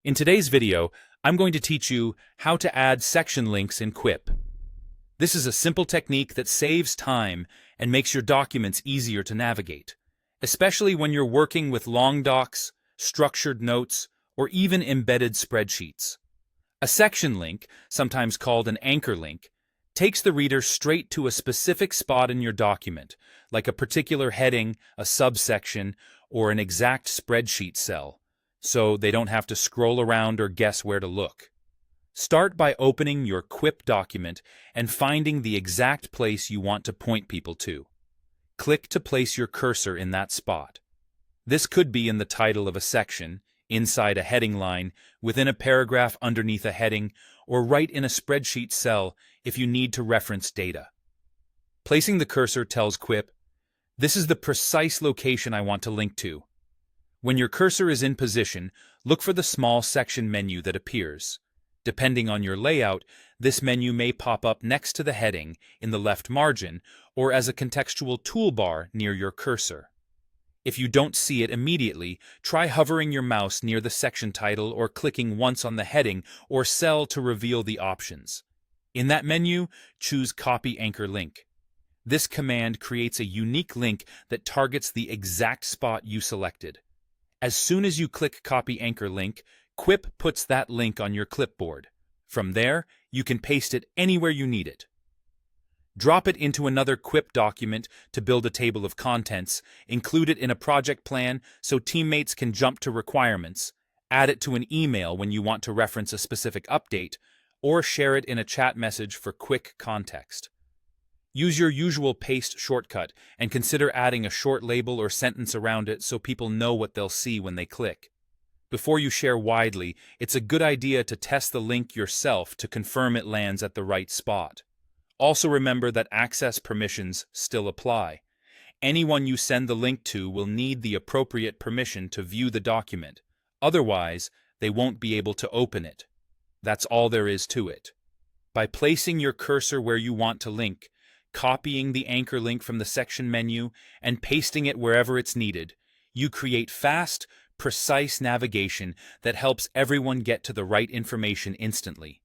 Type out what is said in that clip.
In today's video, I'm going to teach you how to add section links in Quip. This is a simple technique that saves time and makes your documents easier to navigate, especially when you're working with long docs, structured notes, or even embedded spreadsheets. A section link, sometimes called an anchor link, takes the reader straight to a specific spot in your document, like a particular heading, a subsection, or an exact spreadsheet cell, so they don't have to scroll around or guess where to look. Start by opening your Quip document and finding the exact place you want to point people to. Click to place your cursor in that spot. This could be in the title of a section, inside a heading line, within a paragraph underneath a heading, or right in a spreadsheet cell if you need to reference data. Placing the cursor tells Quip, "This is the precise location I want to link to." When your cursor is in position, look for the small section menu that appears. Depending on your layout, this menu may pop up next to the heading in the left margin or as a contextual toolbar near your cursor. If you don't see it immediately, try hovering your mouse near the section title or clicking once on the heading or cell to reveal the options. In that menu, choose Copy Anchor Link. This command creates a unique link that targets the exact spot you selected. As soon as you click Copy Anchor Link, Quip puts that link on your clipboard. From there, you can paste it anywhere you need it. Drop it into another Quip document to build a table of contents, include it in a project plan so teammates can jump to requirements, add it to an email when you want to reference a specific update, or share it in a chat message for quick context. Use your usual paste shortcut and consider adding a short label or sentence around it so people know what they'll see when they click. Before you share widely, it's a good idea to test the link yourself to confirm it lands at the right spot. Also remember that access permissions still apply. Anyone you send the link to will need the appropriate permission to view the document. Otherwise, they won't be able to open it. That's all there is to it. By placing your cursor where you want to link, copying the anchor link from the section menu, and pasting it wherever it's needed, you create fast, precise navigation that helps everyone get to the right information instantly.